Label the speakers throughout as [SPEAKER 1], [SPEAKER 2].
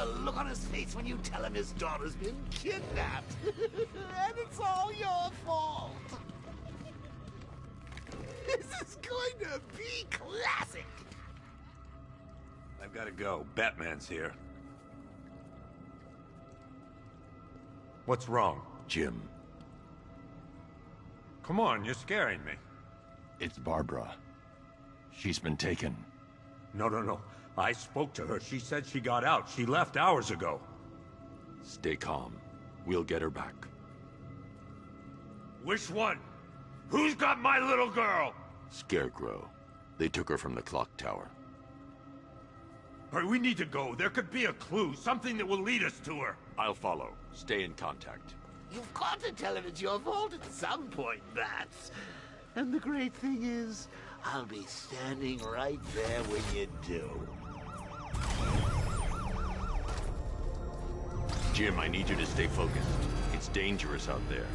[SPEAKER 1] the look on his face when you tell him his daughter's been kidnapped. And it's all your fault. This is going to be classic.
[SPEAKER 2] I've got to go. Batman's here. What's wrong?
[SPEAKER 3] Jim.
[SPEAKER 2] Come on, you're scaring me.
[SPEAKER 3] It's Barbara. She's been taken.
[SPEAKER 2] No. I spoke to her. She said she got out. She left hours ago.
[SPEAKER 3] Stay calm. We'll get her back.
[SPEAKER 2] Which one? Who's got my little girl?
[SPEAKER 3] Scarecrow. They took her from the clock tower.
[SPEAKER 2] All right, we need to go. There could be a clue, something that will lead us to her.
[SPEAKER 3] I'll follow. Stay in contact.
[SPEAKER 1] You've got to tell him it's your fault at some point, Bats. And the great thing is, I'll be standing right there when you do.
[SPEAKER 3] Jim, I need you to stay focused. It's dangerous out there.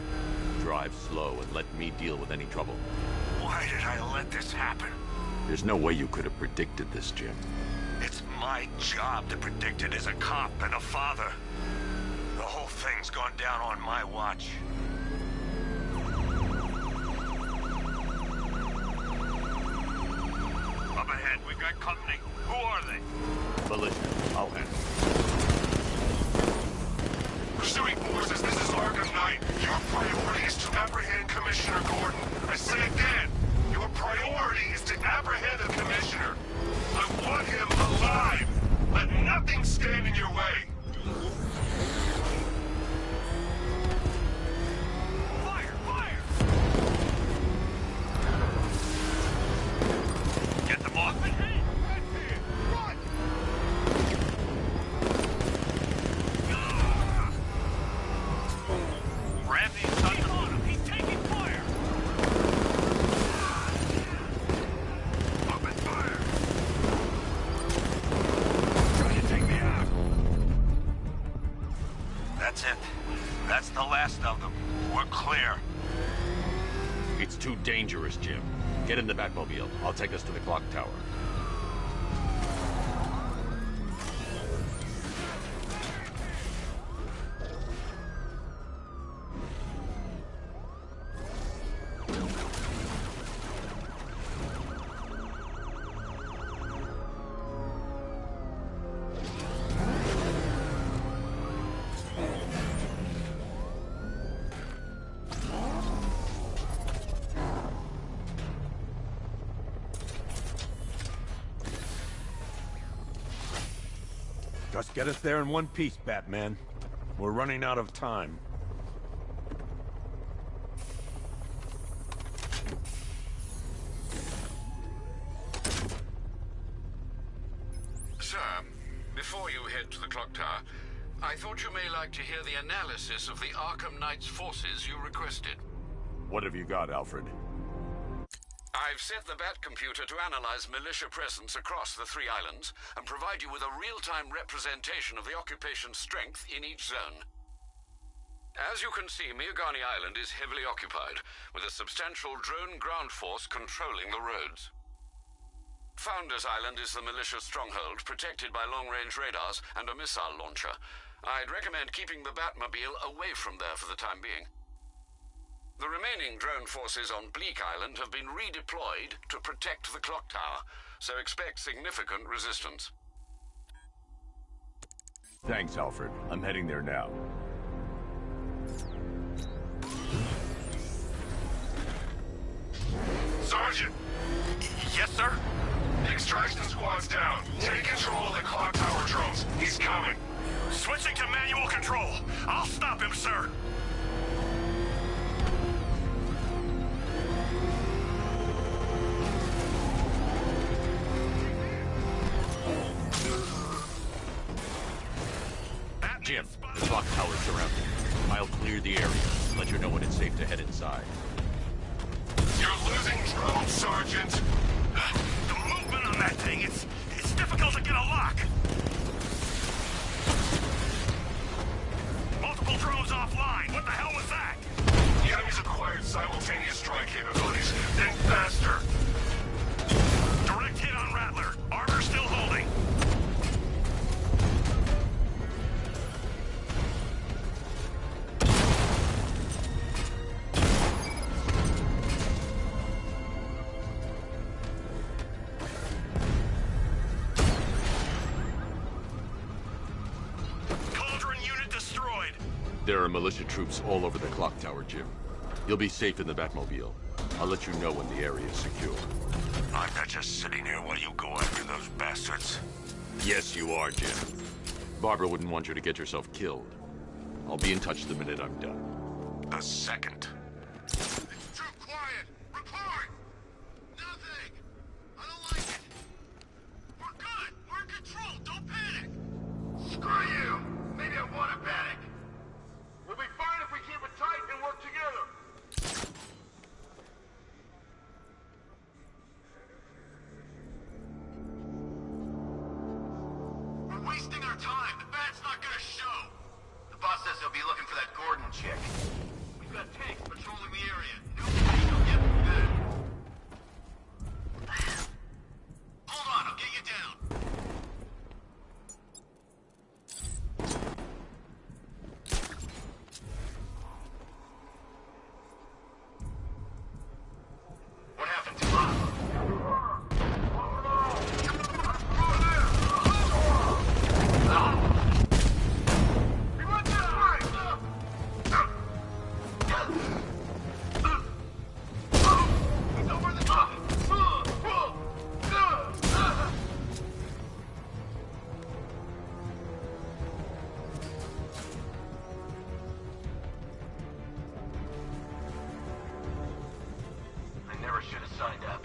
[SPEAKER 3] Drive slow and let me deal with any trouble.
[SPEAKER 4] Why did I let this happen?
[SPEAKER 3] There's no way you could have predicted this, Jim.
[SPEAKER 4] It's my job to predict it as a cop and a father. The whole thing's gone down on my watch. Up ahead, we've got company. Who are they?
[SPEAKER 3] Militia. I'll handle it.
[SPEAKER 5] Pursuing forces, this is Arkham Knight. Your priority is to apprehend Commissioner Gordon. I say again, your priority is to apprehend the Commissioner. I want him alive. Let nothing stand in your way.
[SPEAKER 4] Fire! Get them off and hey! Run! Ram these sons on him! He's taking fire! Open fire! Trying to take me out! That's it. That's the last of them. We're clear.
[SPEAKER 3] It's too dangerous, Jim. Get in the Batmobile. I'll take us to the clock tower.
[SPEAKER 2] Just get us there in one piece, Batman. We're running out of time.
[SPEAKER 6] Sir, before you head to the clock tower, I thought you may like to hear the analysis of the Arkham Knight's forces you requested.
[SPEAKER 3] What have you got, Alfred?
[SPEAKER 6] I've set the Bat computer to analyze militia presence across the 3 islands and provide you with a real-time representation of the occupation's strength in each zone. As you can see, Miagani Island is heavily occupied, with a substantial drone ground force controlling the roads. Founders Island is the militia stronghold, protected by long-range radars and a missile launcher. I'd recommend keeping the Batmobile away from there for the time being. The remaining drone forces on Bleak Island have been redeployed to protect the clock tower, so expect significant resistance.
[SPEAKER 3] Thanks, Alfred. I'm heading there now.
[SPEAKER 5] Sergeant!
[SPEAKER 4] Yes, sir?
[SPEAKER 5] Extraction squad's down. Take control of the clock tower drones. He's coming.
[SPEAKER 4] Switching to manual control. I'll stop him, sir.
[SPEAKER 3] Jim, the clock tower's surrounded. I'll clear the area. Let you know when it's safe to head inside.
[SPEAKER 5] You're losing drones, Sergeant.
[SPEAKER 4] The movement on that thing, it's difficult to get a lock. Multiple drones offline. What the hell was that?
[SPEAKER 5] The enemy's acquired simultaneous strike capabilities. Think faster.
[SPEAKER 4] Direct hit on Rattler. Armor still holding.
[SPEAKER 3] There are militia troops all over the clock tower, Jim. You'll be safe in the Batmobile. I'll let you know when the area is secure.
[SPEAKER 4] I'm not just sitting here while you go after those bastards.
[SPEAKER 3] Yes, you are, Jim. Barbara wouldn't want you to get yourself killed. I'll be in touch the minute I'm done.
[SPEAKER 4] The second.
[SPEAKER 5] It's too quiet! Report! Nothing! I don't like it! We're good! We're in control! Don't panic! Screw you! Maybe I want to panic! We'll be fine if we keep it tight and work together! We're wasting our time! The bat's not gonna show! The boss says he'll be looking for that Gordon chick. We've got tanks patrolling the area. Nobody will get them back. Hold on, I'll get you down. What happened to us? He went this way! He's over the top! I never should have signed up.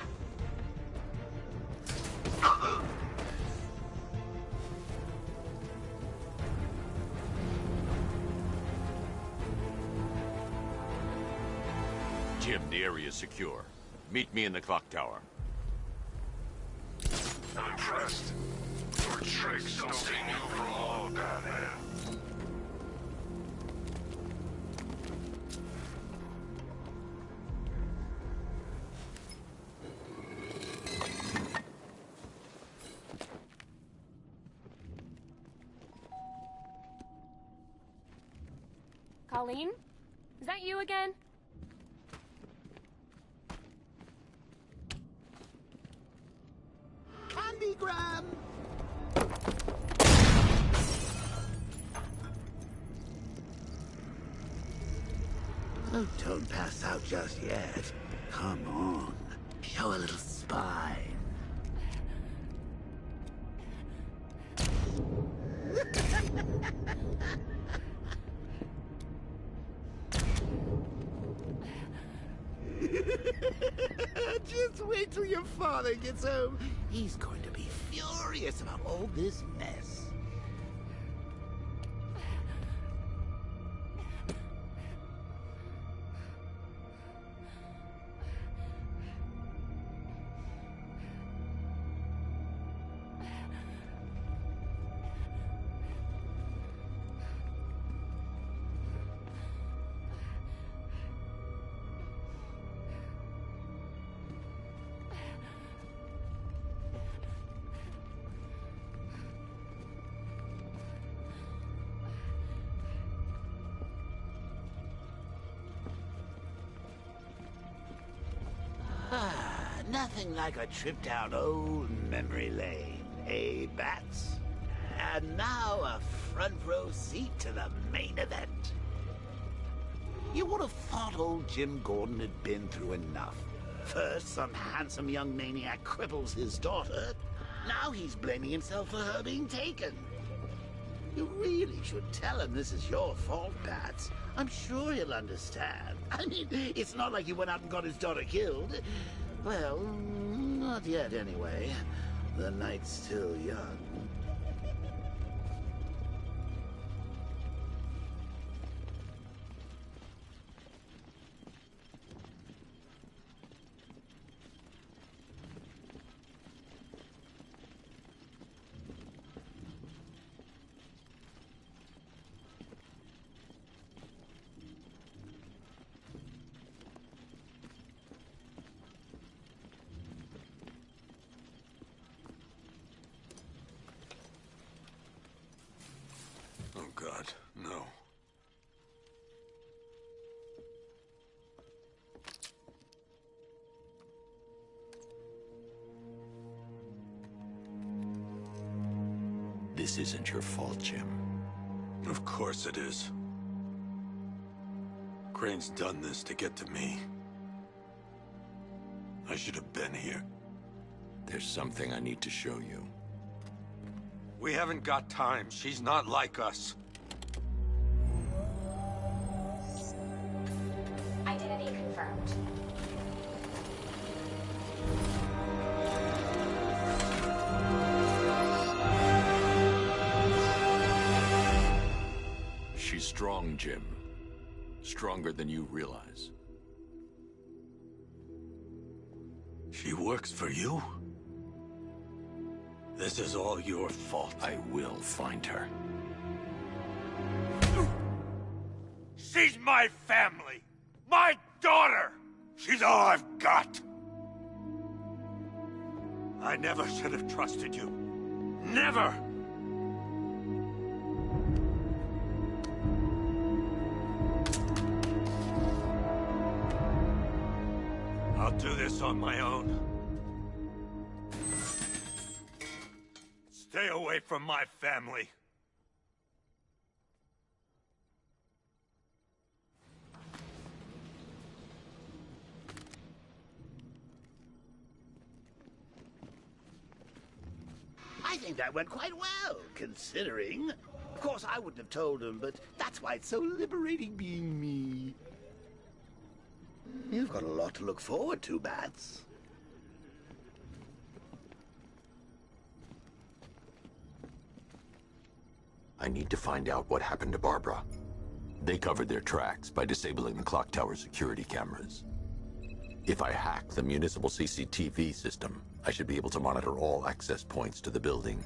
[SPEAKER 3] Jim, the area is secure. Meet me in the clock tower.
[SPEAKER 5] I'm impressed. Your tricks don't seem new for long, Batman.
[SPEAKER 7] Colleen? Is that you again?
[SPEAKER 1] Candygram! Oh, don't pass out just yet. Come on. Show a little spine. Just wait till your father gets home. He's going to be furious about all this mess. Nothing like a trip down old memory lane, eh, Bats? And now a front row seat to the main event. You would have thought old Jim Gordon had been through enough. First, some handsome young maniac cripples his daughter. Now he's blaming himself for her being taken. You really should tell him this is your fault, Bats. I'm sure he'll understand. I mean, it's not like he went out and got his daughter killed. Well, not yet anyway. The night's still young.
[SPEAKER 5] Oh, God, no.
[SPEAKER 3] This isn't your fault, Jim.
[SPEAKER 5] Of course it is.
[SPEAKER 2] Crane's done this to get to me. I should have been here.
[SPEAKER 3] There's something I need to show you.
[SPEAKER 2] We haven't got time. She's not like us.
[SPEAKER 8] Identity confirmed.
[SPEAKER 3] She's strong, Jim. Stronger than you realize.
[SPEAKER 2] She works for you? This is all your fault.
[SPEAKER 3] I will find her.
[SPEAKER 2] She's my family! My daughter! She's all I've got! I never should have trusted you. Never! I'll do this on my own. Stay away from my family.
[SPEAKER 1] I think that went quite well, considering. Of course, I wouldn't have told him, but that's why it's so liberating being me. You've got a lot to look forward to, Bats.
[SPEAKER 3] I need to find out what happened to Barbara. They covered their tracks by disabling the clock tower security cameras. If I hack the municipal CCTV system, I should be able to monitor all access points to the building.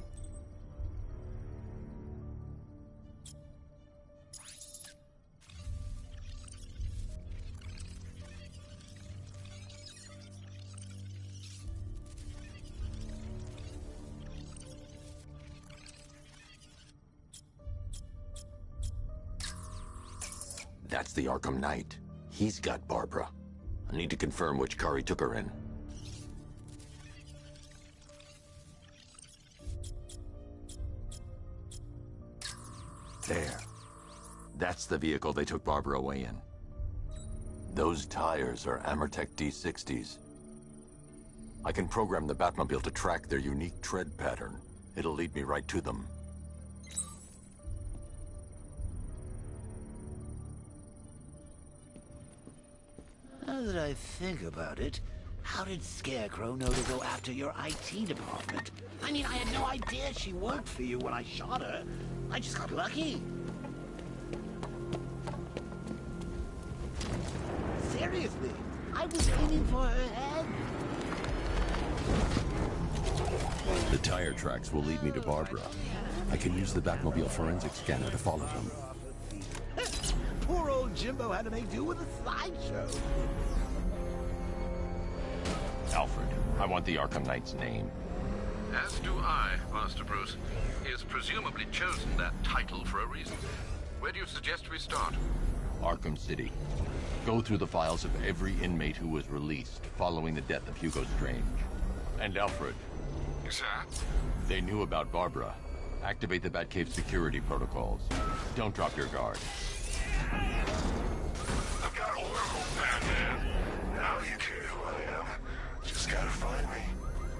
[SPEAKER 3] That's the Arkham Knight. He's got Barbara. I need to confirm which car he took her in. There. That's the vehicle they took Barbara away in. Those tires are Amertech D60s. I can program the Batmobile to track their unique tread pattern. It'll lead me right to them.
[SPEAKER 1] Now that I think about it, how did Scarecrow know to go after your IT department? I mean, I had no idea she worked for you when I shot her. I just got lucky. Seriously, I was aiming for her head.
[SPEAKER 3] The tire tracks will lead me to Barbara. I can use the Batmobile forensic scanner to follow them.
[SPEAKER 1] Poor old Jimbo had to make do with a slideshow.
[SPEAKER 3] Alfred, I want the Arkham Knight's name.
[SPEAKER 6] As do I, Master Bruce. He has presumably chosen that title for a reason. Where do you suggest we start?
[SPEAKER 3] Arkham City. Go through the files of every inmate who was released following the death of Hugo Strange. And Alfred.
[SPEAKER 6] Yes, sir?
[SPEAKER 3] They knew about Barbara. Activate the Batcave security protocols. Don't drop your guard.
[SPEAKER 5] I've got Oracle, Batman. Now you care who I am. Just gotta find me.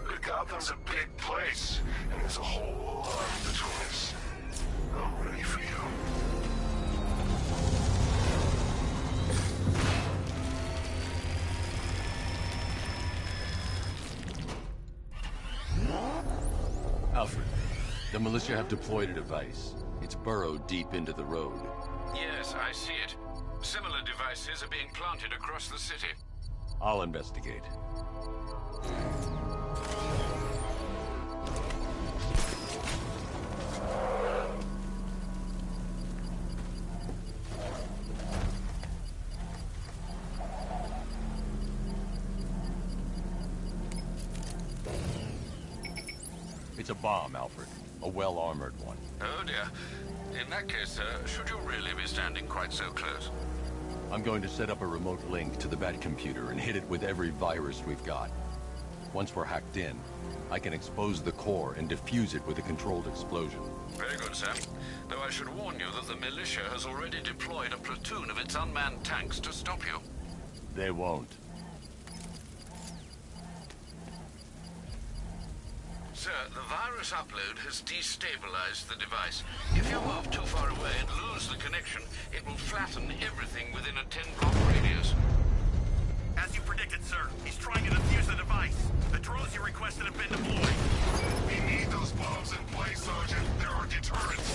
[SPEAKER 5] But Gotham's a big place, and there's a whole lot between us. I'm ready for you.
[SPEAKER 3] Alfred, the militia have deployed a device. It's burrowed deep into the road.
[SPEAKER 6] Yes, I see it. Similar devices are being planted across the city.
[SPEAKER 3] I'll investigate. It's a bomb, Alfred. A well-armored one.
[SPEAKER 6] Oh dear. In that case, should you really be standing quite so close?
[SPEAKER 3] I'm going to set up a remote link to the Batcomputer and hit it with every virus we've got. Once we're hacked in, I can expose the core and defuse it with a controlled explosion.
[SPEAKER 6] Very good, sir. Though I should warn you that the militia has already deployed a platoon of its unmanned tanks to stop you.
[SPEAKER 2] They won't.
[SPEAKER 6] Sir, the virus upload has destabilized the device. If you move too far away and lose the connection, it will flatten everything within a 10-block radius.
[SPEAKER 5] As you predicted, sir, he's trying to defuse the device. The drones you requested have been deployed. We need those bombs in place, Sergeant. There are deterrents.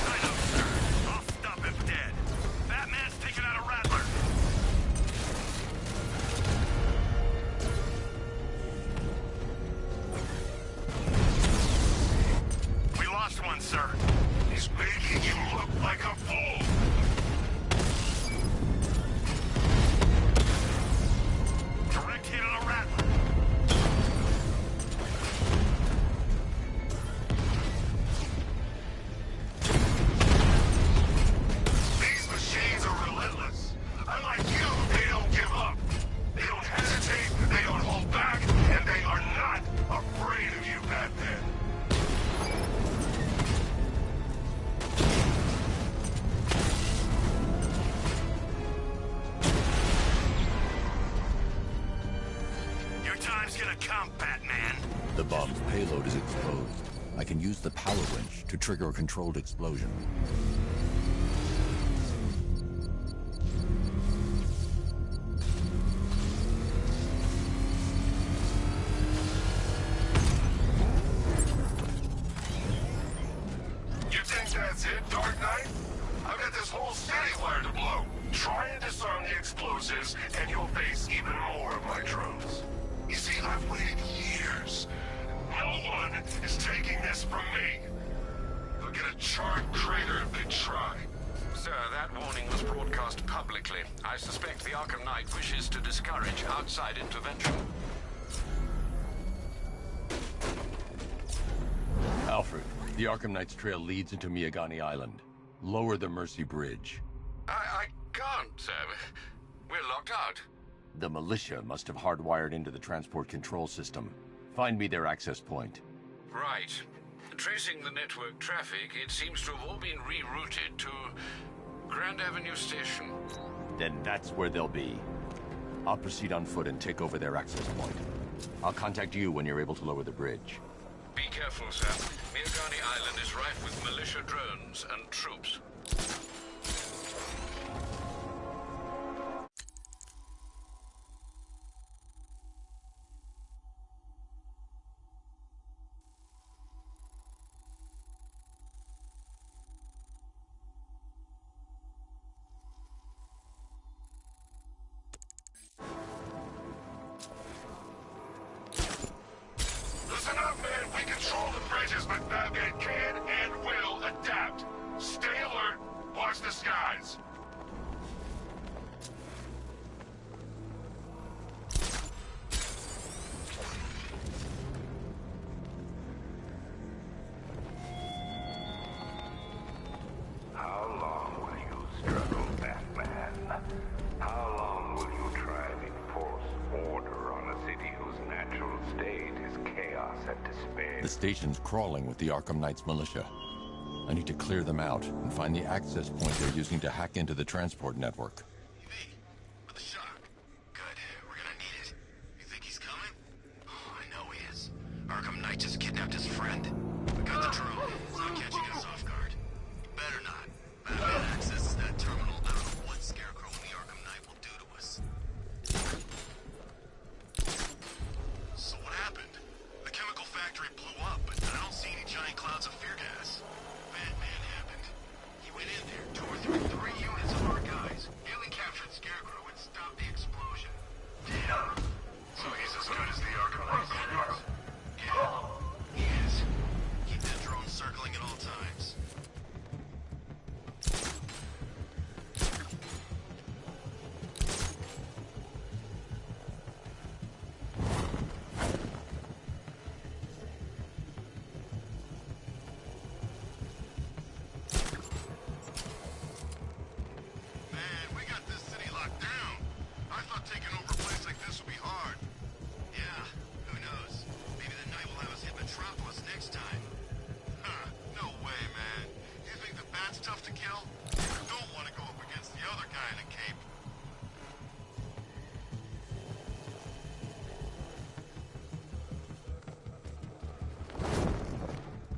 [SPEAKER 5] I know, sir. I'll stop him dead. Batman's taking out a Rattler. We lost one, sir. He's making you look like a fool. Direct hit on a Rattler. These machines are relentless. Unlike you, they don't give up. They don't hesitate, they don't hold back, and they are not afraid of you, Batman. Your time's gonna come, Batman.
[SPEAKER 3] The bomb's payload is exposed. I can use the power winch to trigger a controlled explosion.
[SPEAKER 5] You think that's it, Dark Knight? I've got this whole city wired to blow. Try and disarm the explosives, and you'll face even more of my drones. You see, I've waited years. No one is taking this from me. They'll get a charred crater if they try.
[SPEAKER 6] Sir, that warning was broadcast publicly. I suspect the Arkham Knight wishes to discourage outside intervention.
[SPEAKER 3] Alfred, the Arkham Knight's trail leads into Miyagani Island. Lower the Mercy Bridge.
[SPEAKER 6] I can't, sir. We're locked out.
[SPEAKER 3] The militia must have hardwired into the transport control system. Find me their access point.
[SPEAKER 6] Right. Tracing the network traffic, it seems to have all been rerouted to Grand Avenue Station.
[SPEAKER 3] Then that's where they'll be. I'll proceed on foot and take over their access point. I'll contact you when you're able to lower the bridge.
[SPEAKER 6] Be careful, sir. Miyagani Island is rife with militia drones and troops.
[SPEAKER 5] Listen up, man. We control the bridges, but Batman can and will adapt. Stay alert. Watch the skies.
[SPEAKER 9] How long will you struggle, Batman? How long will you try and enforce order on a city whose natural state is chaos and despair?
[SPEAKER 3] The station's crawling with the Arkham Knight's militia. I need to clear them out and find the access point they're using to hack into the transport network.
[SPEAKER 5] Me? With the shock. Good. We're gonna need it. You think he's coming? Oh, I know he is. Arkham Knight just kidnapped his friend. We got the drone. It's not catching us off guard. Better not. Batman accesses that terminal. I don't know what Scarecrow and the Arkham Knight will do to us. So what happened? The chemical factory blew up, but I don't see any giant clouds of fear gas. Batman happened. He went in there, three units of our guys, nearly tough to kill? You don't want to go up against the other guy in a cape.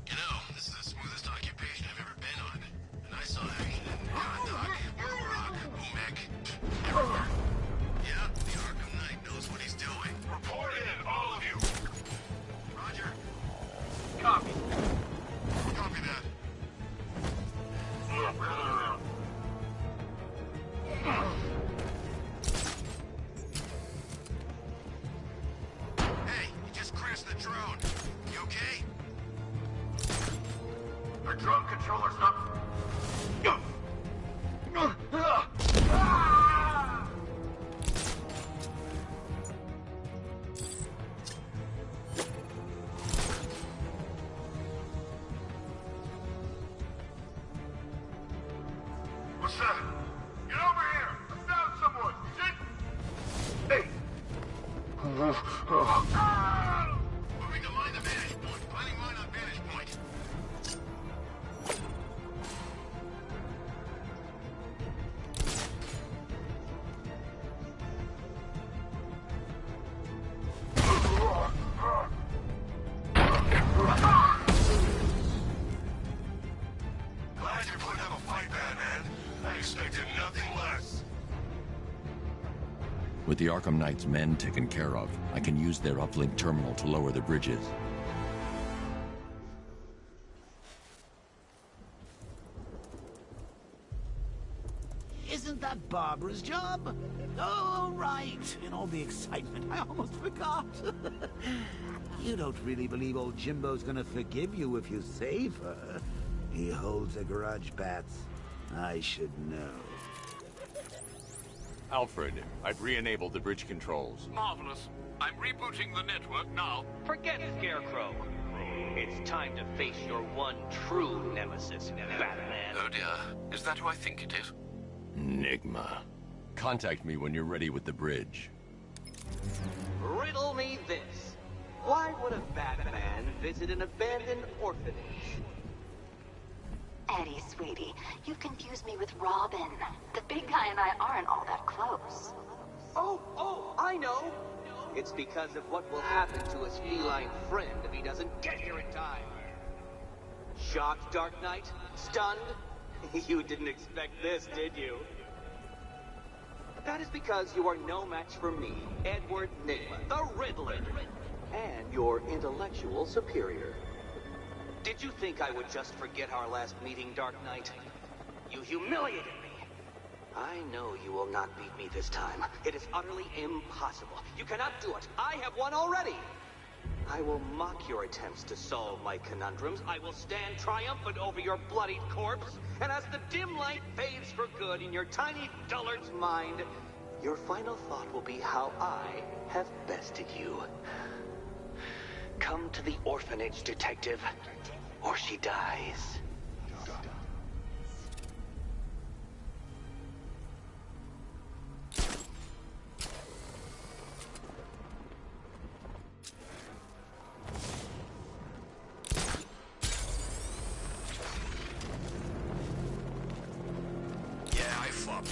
[SPEAKER 5] You know, this is the smoothest occupation I've ever been on. And I saw action in Gondok, Murloc, Umek, everywhere. Yeah, the Arkham Knight knows what he's doing. Report in, all of you! Roger. Copy. Copy that. Hey, you just crashed the drone. You okay? Our drone controller's not... What's that? Get over here! I found someone! Hey! Moving to mine the vantage point. Finding mine on vantage point. Glad you're putting up a fight, Batman. I expected nothing less.
[SPEAKER 3] With the Arkham Knight's men taken care of, I can use their uplink terminal to lower the bridges.
[SPEAKER 1] Isn't that Barbara's job? Oh, right. In all the excitement, I almost forgot. You don't really believe old Jimbo's gonna forgive you if you save her. He holds a grudge, Bats. I should know.
[SPEAKER 2] Alfred, I've re-enabled the bridge controls.
[SPEAKER 6] Marvelous. I'm rebooting the network now.
[SPEAKER 10] Forget Scarecrow. It's time to face your one true nemesis, Batman.
[SPEAKER 6] Oh dear. Is that who I think it is?
[SPEAKER 3] E-NYGMA. Contact me when you're ready with the bridge.
[SPEAKER 10] Riddle me this. Why would a Batman visit an abandoned orphanage?
[SPEAKER 11] Eddie, sweetie, you confused me with Robin. The big guy and I aren't all that close.
[SPEAKER 10] Oh, I know. It's because of what will happen to his feline friend if he doesn't get here in time. Shocked, Dark Knight? Stunned? You didn't expect this, did you? That is because you are no match for me, Edward Nygma, the Riddler, and your intellectual superior. Did you think I would just forget our last meeting, Dark Knight? You humiliated me. I know you will not beat me this time. It is utterly impossible. You cannot do it. I have won already. I will mock your attempts to solve my conundrums. I will stand triumphant over your bloodied corpse. And as the dim light fades for good in your tiny dullard's mind, your final thought will be how I have bested you. Come to the orphanage, detective, or she dies.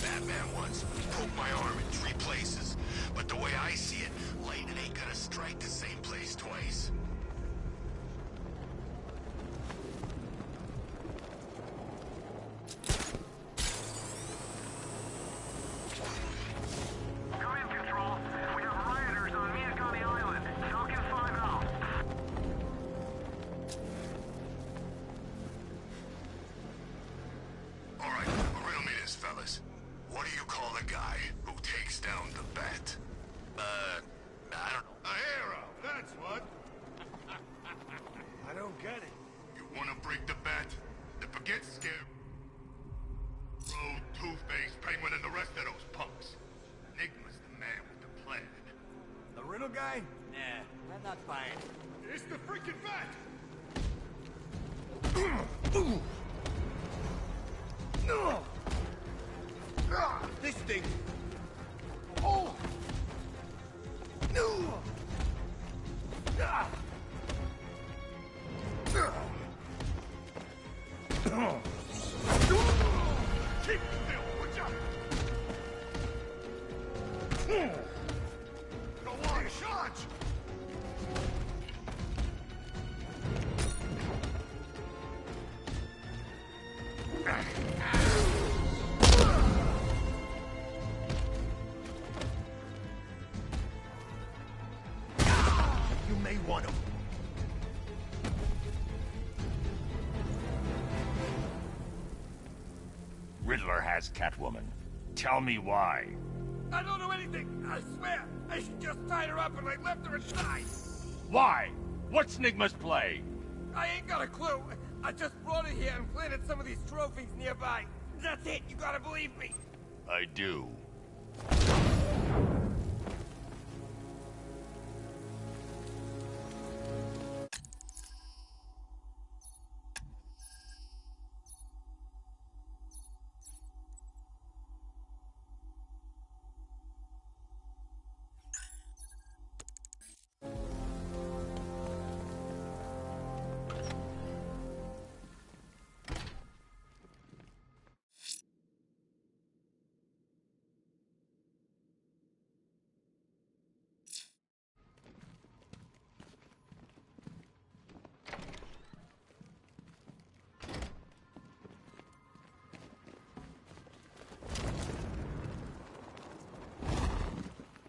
[SPEAKER 5] Batman once. Broke my arm in 3 places. But the way I see it, lightning ain't gonna strike the same place twice.
[SPEAKER 12] Command Control. We have rioters on Miyakami Island. Falcon 5 out.
[SPEAKER 5] Alright, riddle me this, fellas. What do you call the guy who takes down the bat? I don't know. A hero, that's what.
[SPEAKER 2] I don't get it.
[SPEAKER 5] You wanna break the bat? Then forget Scare... Road, Two-Face, Penguin, and the rest of those punks. Enigma's the man with the plan.
[SPEAKER 2] The riddle guy? Nah, I'm not buying it.
[SPEAKER 5] It's the freaking bat!
[SPEAKER 2] This thing... Oh! No! Ah!
[SPEAKER 5] Go on, charge!
[SPEAKER 2] You may want to.
[SPEAKER 13] Riddler has Catwoman. Tell me why.
[SPEAKER 14] I don't know anything, I swear. I just tied her up and I left her inside.
[SPEAKER 13] Why? What's Nigma's play?
[SPEAKER 14] I ain't got a clue. I just brought her here and planted some of these trophies nearby. That's it, you gotta believe me.
[SPEAKER 13] I do.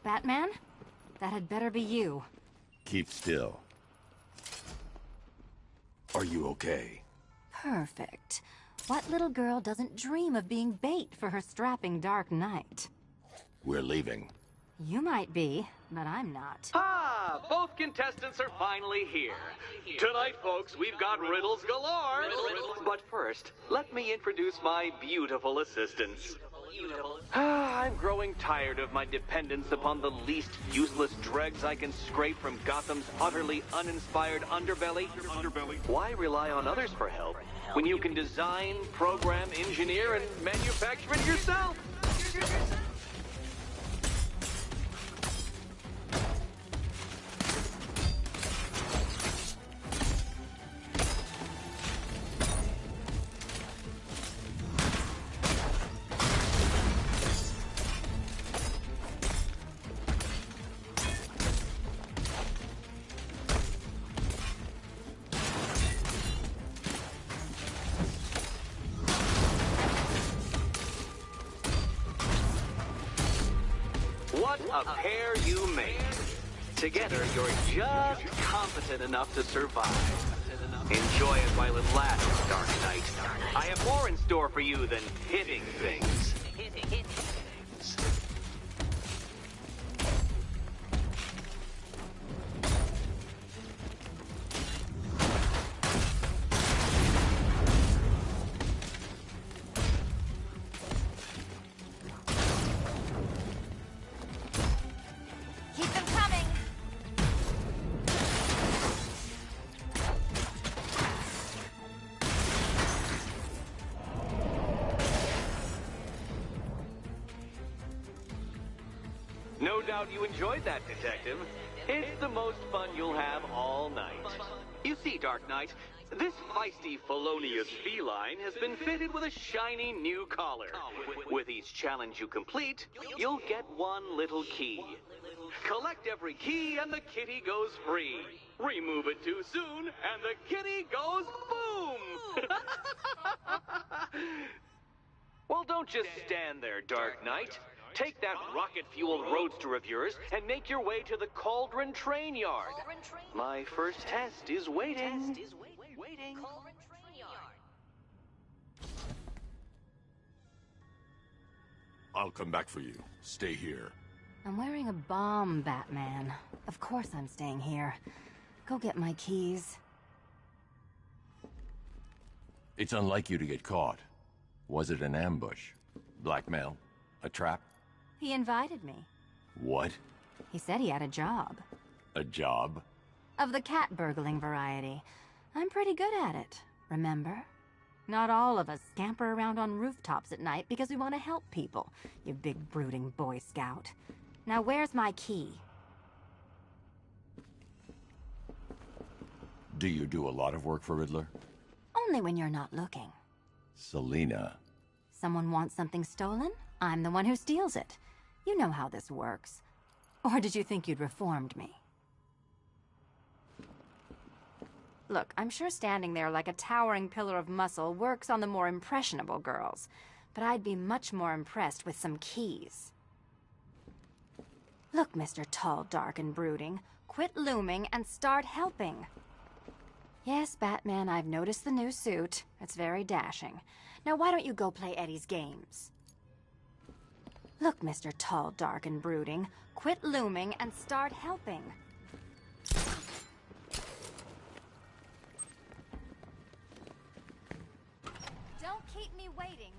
[SPEAKER 11] Batman? That had better be you.
[SPEAKER 3] Keep still. Are you okay?
[SPEAKER 11] Perfect. What little girl doesn't dream of being bait for her strapping Dark Knight?
[SPEAKER 3] We're leaving.
[SPEAKER 11] You might be, but I'm not.
[SPEAKER 10] Ah, both contestants are finally here. Tonight, folks, we've got riddles galore. But first, let me introduce my beautiful assistants. I'm growing tired of my dependence upon the least useless dregs I can scrape from Gotham's utterly uninspired underbelly. Why rely on others for help when you can design, program, engineer, and manufacture it yourself? What a pair you make. Together, you're just competent enough to survive. Enjoy it while it lasts, Dark Knight. I have more in store for you than hitting things.
[SPEAKER 11] Keep them coming!
[SPEAKER 10] No doubt you enjoyed that, Detective. It's the most fun you'll have all night. You see, Dark Knight, this feisty, felonious feline has been fitted with a shiny new collar. With each challenge you complete, you'll get one little key. Collect every key and the kitty goes free. Remove it too soon and the kitty goes boom! Well, don't just stand there, Dark Knight. Take that rocket-fueled roadster of yours and make your way to the Cauldron Train Yard. My first test is waiting.
[SPEAKER 3] I'll come back for you. Stay here.
[SPEAKER 11] I'm wearing a bomb, Batman. Of course I'm staying here. Go get my keys.
[SPEAKER 3] It's unlike you to get caught. Was it an ambush? Blackmail? A trap?
[SPEAKER 11] He invited me.
[SPEAKER 3] What?
[SPEAKER 11] He said he had a job.
[SPEAKER 3] A job?
[SPEAKER 11] Of the cat burgling variety. I'm pretty good at it, remember? Not all of us scamper around on rooftops at night because we want to help people, you big brooding Boy Scout. Now where's my key?
[SPEAKER 3] Do you do a lot of work for Riddler?
[SPEAKER 11] Only when you're not looking.
[SPEAKER 3] Selina.
[SPEAKER 11] Someone wants something stolen? I'm the one who steals it. You know how this works. Or did you think you'd reformed me? Look, I'm sure standing there like a towering pillar of muscle works on the more impressionable girls, but I'd be much more impressed with some keys. Look, Mr. Tall, Dark, and Brooding, quit looming and start helping. Yes, Batman, I've noticed the new suit. It's very dashing. Now why don't you go play Eddie's games? Look, Mr. Tall, Dark, and Brooding, quit looming and start helping. Don't keep me waiting.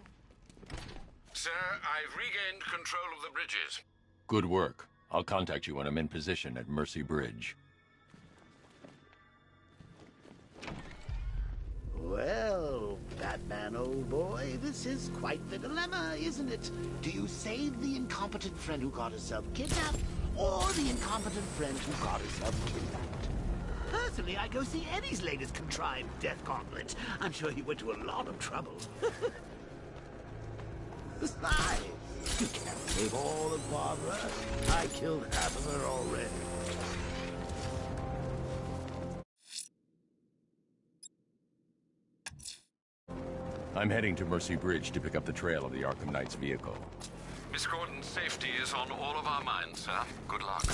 [SPEAKER 6] Sir, I've regained control of the bridges.
[SPEAKER 3] Good work. I'll contact you when I'm in position at Mercy Bridge.
[SPEAKER 1] Well, Batman, old boy, this is quite the dilemma, isn't it? Do you save the incompetent friend who got herself kidnapped, or the incompetent friend who got herself kidnapped? Personally, I go see Eddie's latest contrived death gauntlet. I'm sure he went to a lot of trouble. Besides, you can't save all of Barbara. I killed half of her already.
[SPEAKER 3] I'm heading to Mercy Bridge to pick up the trail of the Arkham Knight's vehicle.
[SPEAKER 6] Miss Gordon's safety is on all of our minds, sir. Good luck.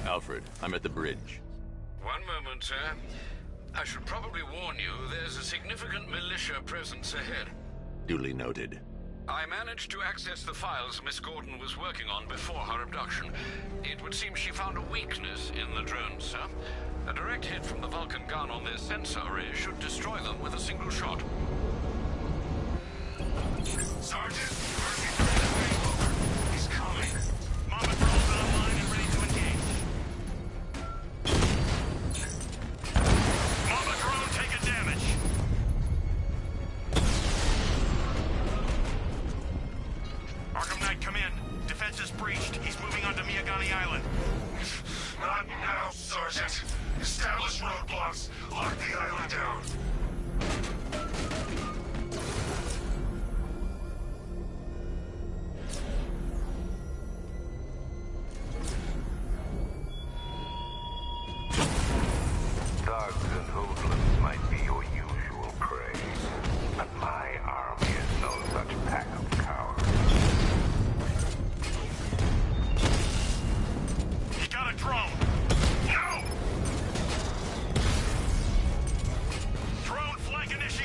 [SPEAKER 3] Alfred, I'm at the bridge.
[SPEAKER 6] One moment, sir. I should probably warn you, there's a significant militia presence ahead.
[SPEAKER 3] Duly noted.
[SPEAKER 6] I managed to access the files Miss Gordon was working on before her abduction. It would seem she found a weakness in the drones, sir. A direct hit from the Vulcan gun on their sensor array should destroy them with a single shot.
[SPEAKER 5] Sergeant, he's coming. Mama Drone's online and ready to engage. Mama Drone taking damage. Arkham Knight, come in. Defense is breached. He's moving onto Miyagani Island. Not now, Sergeant. Establish roadblocks. Lock the island down.
[SPEAKER 9] Thugs and hoodlums might be your usual prey, but my army is no such pack of cowards.
[SPEAKER 5] He got a drone! No! Drone flag initiated!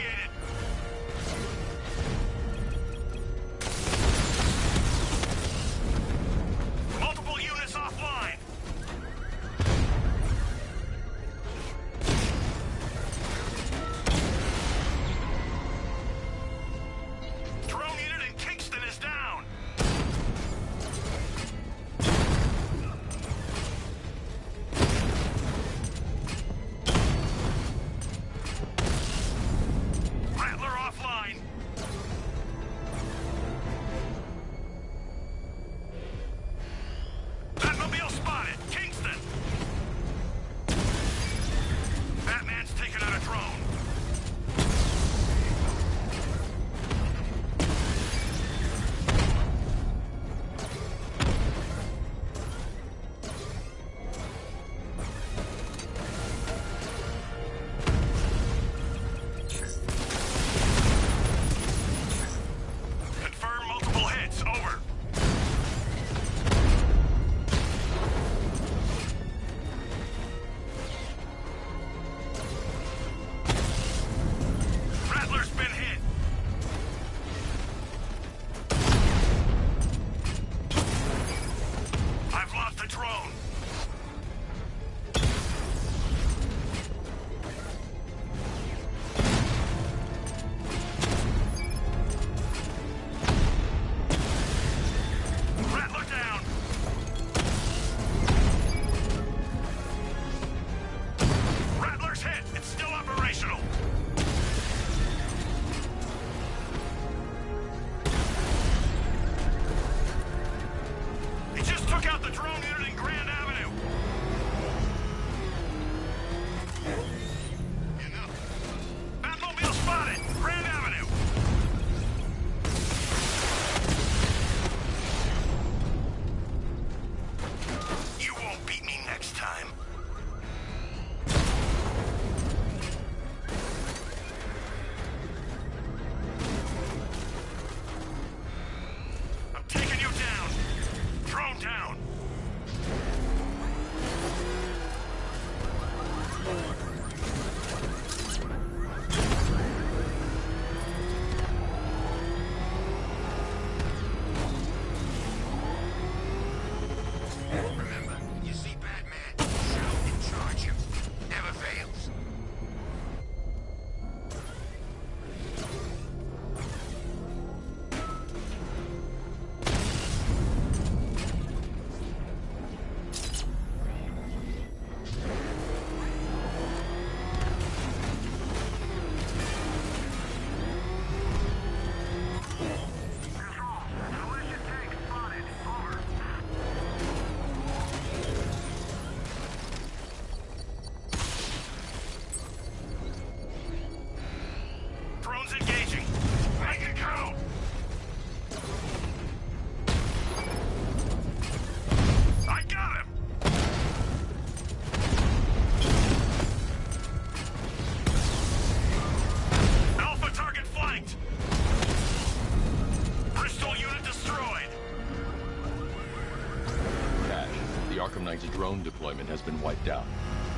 [SPEAKER 3] Arkham Knight's drone deployment has been wiped out.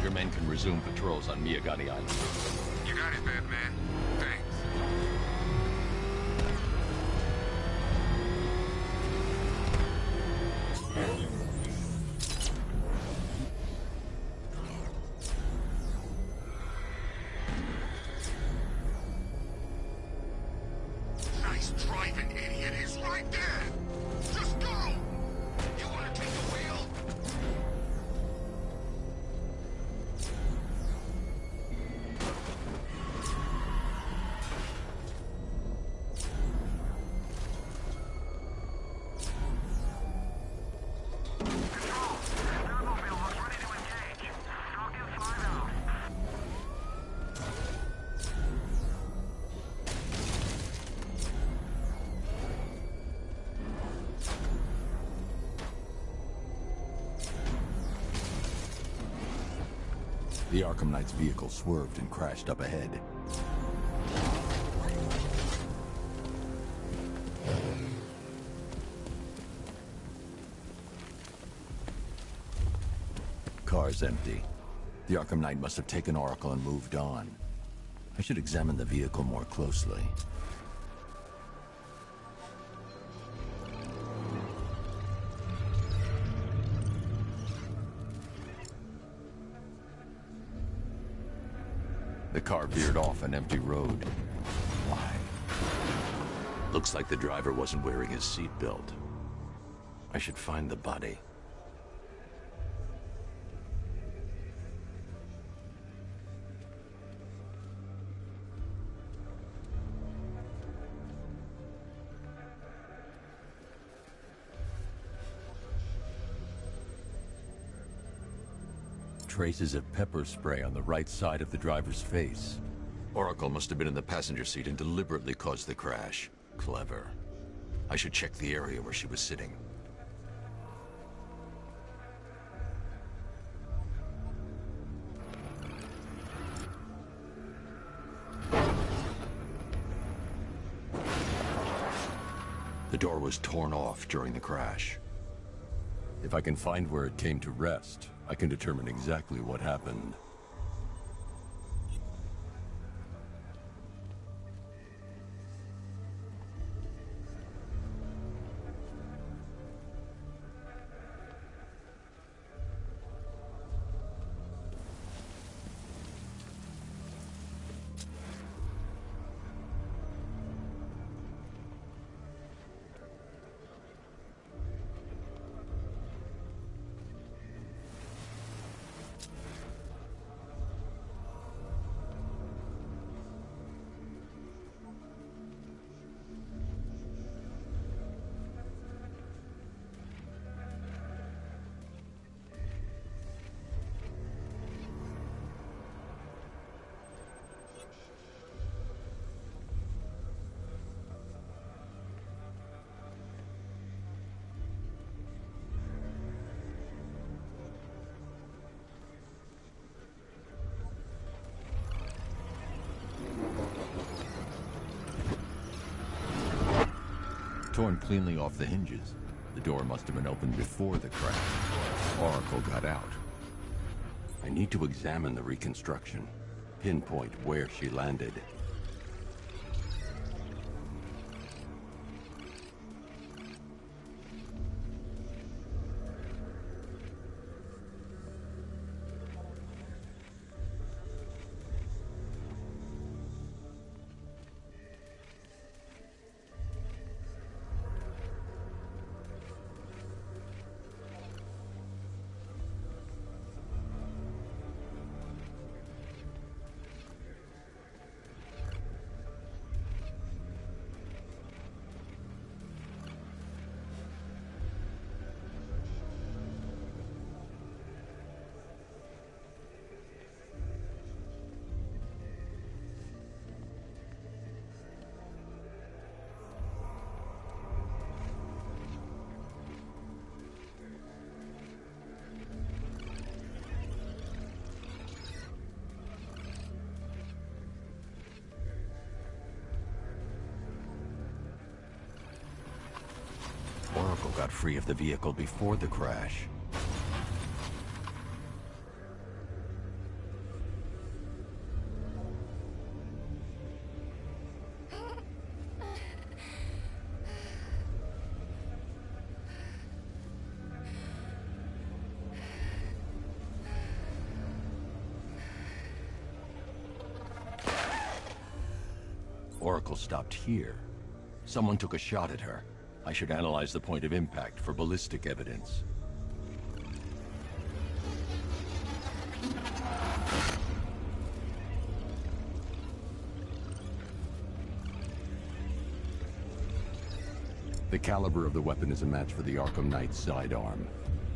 [SPEAKER 3] Your men can resume patrols on Miyagani Island.
[SPEAKER 6] You got it, Batman. Thanks.
[SPEAKER 5] Nice driving, idiot. He's right there. Just go. You want to take the wheel?
[SPEAKER 3] The Arkham Knight's vehicle swerved and crashed up ahead. Car's empty. The Arkham Knight must have taken Oracle and moved on. I should examine the vehicle more closely. The car veered off an empty road. Why? Looks like the driver wasn't wearing his seatbelt. I should find the body. Traces of pepper spray on the right side of the driver's face. Oracle must have been in the passenger seat and deliberately caused the crash. Clever. I should check the area where she was sitting. The door was torn off during the crash. If I can find where it came to rest, I can determine exactly what happened. Torn cleanly off the hinges. The door must have been opened before the crash. Oracle got out. I need to examine the reconstruction, pinpoint where she landed. Oracle got free of the vehicle before the crash. Oracle stopped here. Someone took a shot at her. I should analyze the point of impact for ballistic evidence. The caliber of the weapon is a match for the Arkham Knight's sidearm.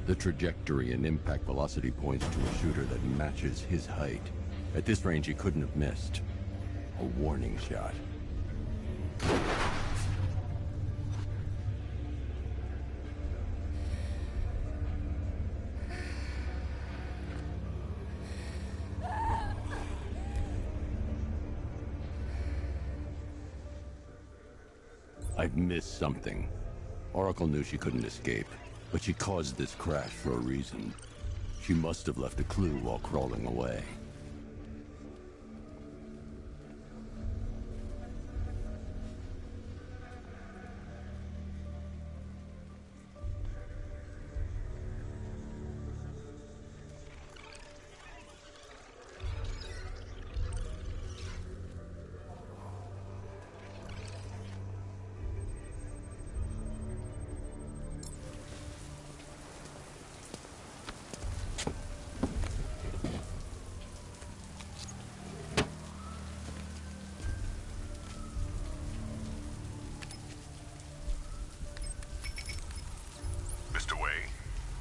[SPEAKER 3] The trajectory and impact velocity points to a shooter that matches his height. At this range, he couldn't have missed. A warning shot. I've missed something. Oracle knew she couldn't escape, but she caused this crash for a reason. She must have left a clue while crawling away.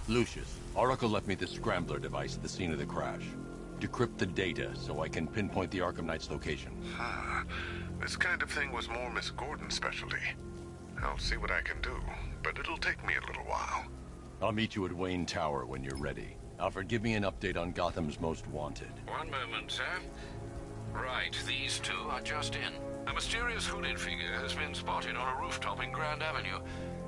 [SPEAKER 3] Lucius, Oracle left me the Scrambler device at the scene of the crash. Decrypt the data so I can pinpoint the Arkham Knight's location.
[SPEAKER 5] This kind of thing was more Miss Gordon's specialty. I'll see what I can do, but it'll take me a little while.
[SPEAKER 3] I'll meet you at Wayne Tower when you're ready. Alfred, give me an update on Gotham's Most Wanted.
[SPEAKER 6] One moment, sir. Right, these two are just in. A mysterious hooded figure has been spotted on a rooftop in Grand Avenue.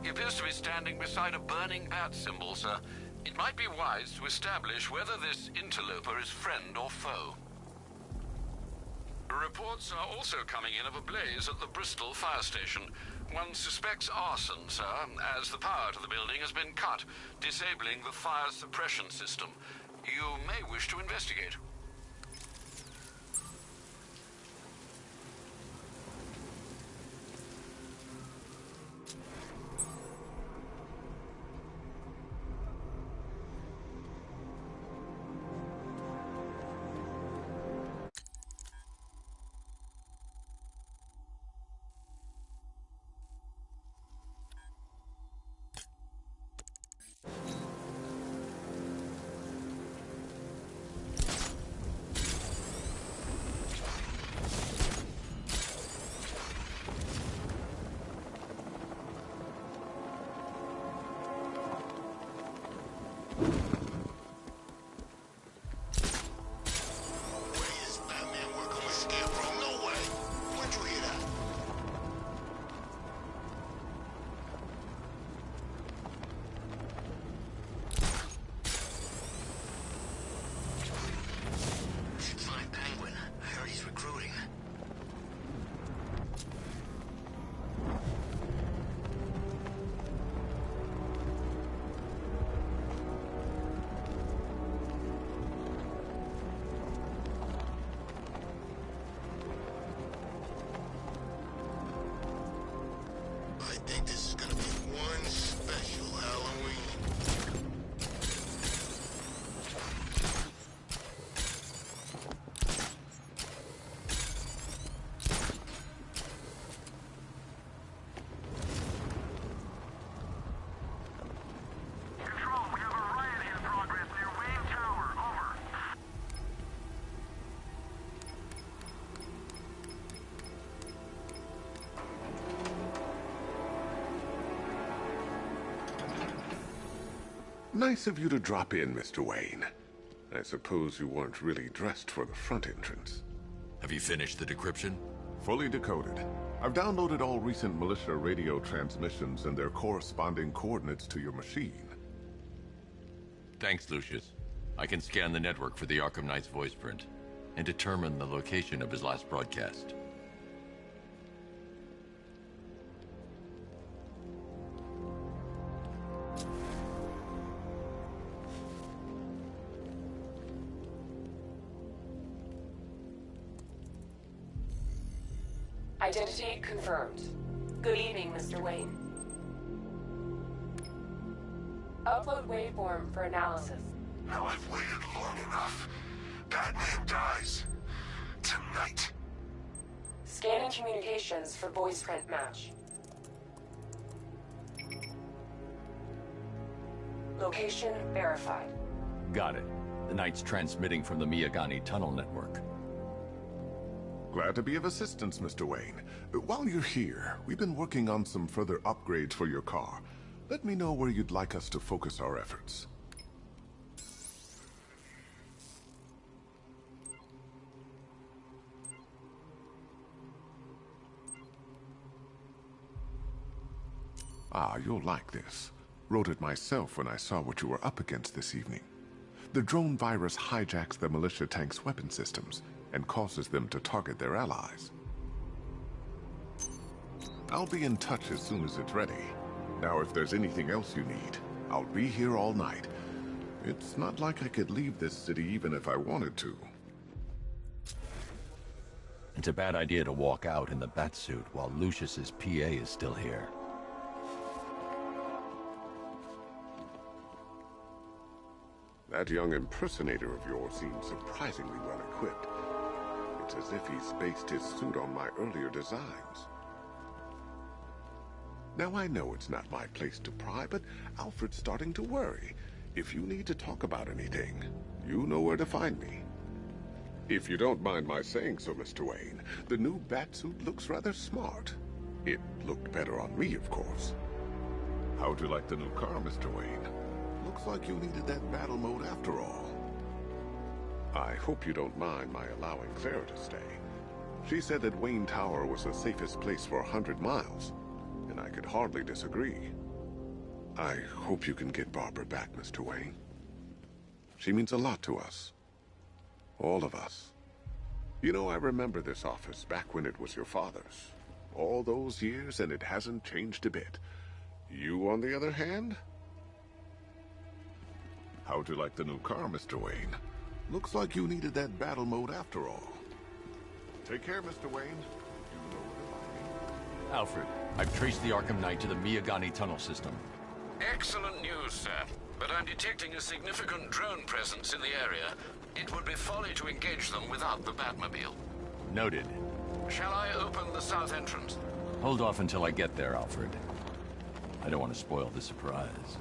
[SPEAKER 6] He appears to be standing beside a burning bat symbol, sir. It might be wise to establish whether this interloper is friend or foe. Reports are also coming in of a blaze at the Bristol fire station. One suspects arson, sir, as the power to the building has been cut, disabling the fire suppression system. You may wish to investigate.
[SPEAKER 5] Nice of you to drop in, Mr. Wayne. I suppose you weren't really dressed for the front entrance.
[SPEAKER 3] Have you finished the decryption?
[SPEAKER 5] Fully decoded. I've downloaded all recent militia radio transmissions and their corresponding coordinates to your machine.
[SPEAKER 3] Thanks, Lucius. I can scan the network for the Arkham Knight's voice print and determine the location of his last broadcast.
[SPEAKER 15] Identity confirmed. Good evening, Mr. Wayne. Upload waveform for analysis.
[SPEAKER 5] Now I've waited long enough. Batman dies. Tonight.
[SPEAKER 15] Scanning communications for voice print match. Location verified.
[SPEAKER 3] Got it. The Knight's transmitting from the Miyagani tunnel network.
[SPEAKER 16] Glad to be of assistance, Mr. Wayne. While you're here, we've been working on some further upgrades for your car. Let me know where you'd like us to focus our efforts. Ah, you'll like this. Wrote it myself when I saw what you were up against this evening. The drone virus hijacks the militia tank's weapon systems and causes them to target their allies. I'll be in touch as soon as it's ready. Now, if there's anything else you need, I'll be here all night. It's not like I could leave this city even if I wanted to.
[SPEAKER 3] It's a bad idea to walk out in the Batsuit while Lucius's PA is still here.
[SPEAKER 16] That young impersonator of yours seems surprisingly well equipped. It's as if he's based his suit on my earlier designs. Now I know it's not my place to pry, but Alfred's starting to worry. If you need to talk about anything, you know where to find me. If you don't mind my saying so, Mr. Wayne, the new Batsuit looks rather smart. It looked better on me, of course. How'd you like the new car, Mr. Wayne? Looks like you needed that battle mode after all. I hope you don't mind my allowing Sarah to stay. She said that Wayne Tower was the safest place for 100 miles, and I could hardly disagree. I hope you can get Barbara back, Mr. Wayne. She means a lot to us. All of us. You know, I remember this office back when it was your father's. All those years, and it hasn't changed a bit. You, on the other hand? How'd you like the new car, Mr. Wayne? Looks like you needed that battle mode after all. Take care, Mr. Wayne. You know where to find me.
[SPEAKER 3] Alfred, I've traced the Arkham Knight to the Miyagani tunnel system.
[SPEAKER 6] Excellent news, sir. But I'm detecting a significant drone presence in the area. It would be folly to engage them without the Batmobile.
[SPEAKER 3] Noted.
[SPEAKER 6] Shall I open the south entrance?
[SPEAKER 3] Hold off until I get there, Alfred. I don't want to spoil the surprise.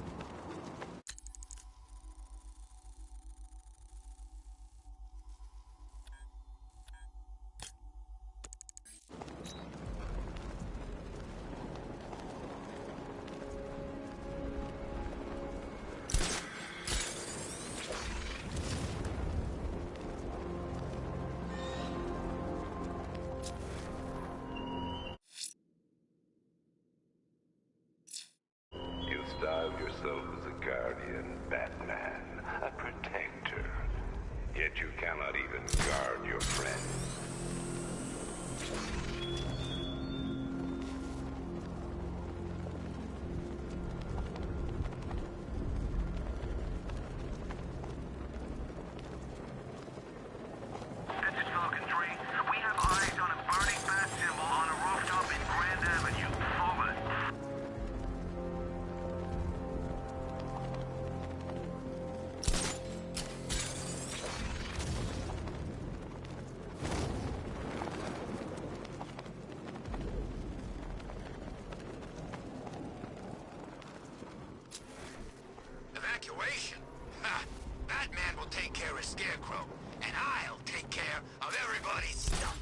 [SPEAKER 9] Styled yourself as a guardian, Batman, a protector. Yet you cannot even guard your friends.
[SPEAKER 12] This is Falcon 3. We have eyes on a burning bat symbol on a rooftop in Grand Avenue. Forward.
[SPEAKER 17] Evacuation? Ha! Batman will take care of Scarecrow, and I'll take care of everybody's stuff.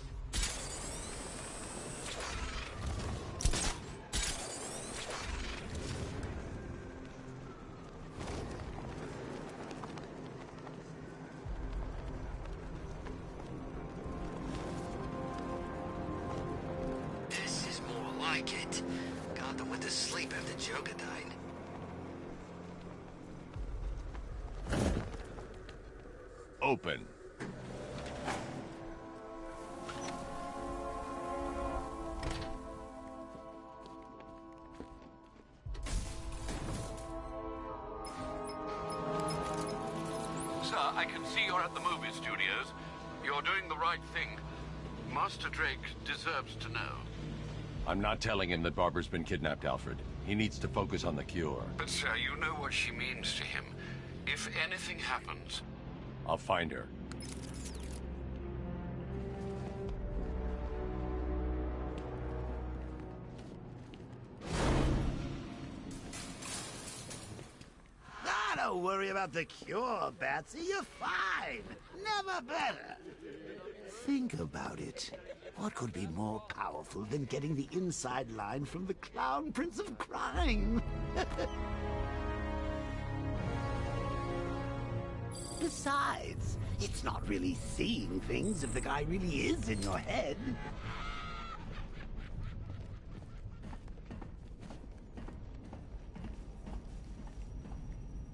[SPEAKER 17] This is more like it. Gotham went to sleep after Joker died.
[SPEAKER 3] Open.
[SPEAKER 6] Sir, I can see you're at the movie studios. You're doing the right thing. Master Drake deserves to know.
[SPEAKER 3] I'm not telling him that Barbara's been kidnapped, Alfred. He needs to focus on the cure.
[SPEAKER 6] But, sir, you know what she means to him. If anything happens...
[SPEAKER 3] I'll find her.
[SPEAKER 1] Don't worry about the cure, Batsy. You're fine. Never better. Think about it. What could be more powerful than getting the inside line from the Clown Prince of Crime? Besides, it's not really seeing things if the guy really is in your head.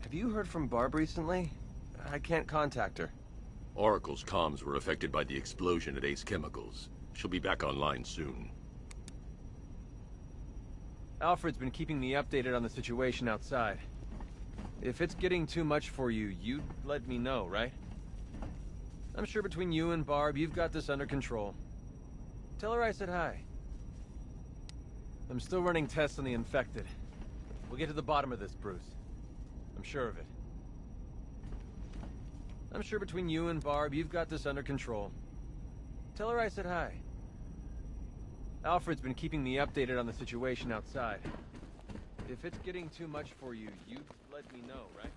[SPEAKER 18] Have you heard from Barb recently? I can't contact her.
[SPEAKER 3] Oracle's comms were affected by the explosion at Ace Chemicals. She'll be back online soon.
[SPEAKER 18] Alfred's been keeping me updated on the situation outside. If it's getting too much for you, you'd let me know, right? I'm sure between you and Barb, you've got this under control. Tell her I said hi. I'm still running tests on the infected. We'll get to the bottom of this, Bruce. I'm sure of it. I'm sure between you and Barb, you've got this under control. Tell her I said hi. Alfred's been keeping me updated on the situation outside. If it's getting too much for you, you let me know, right?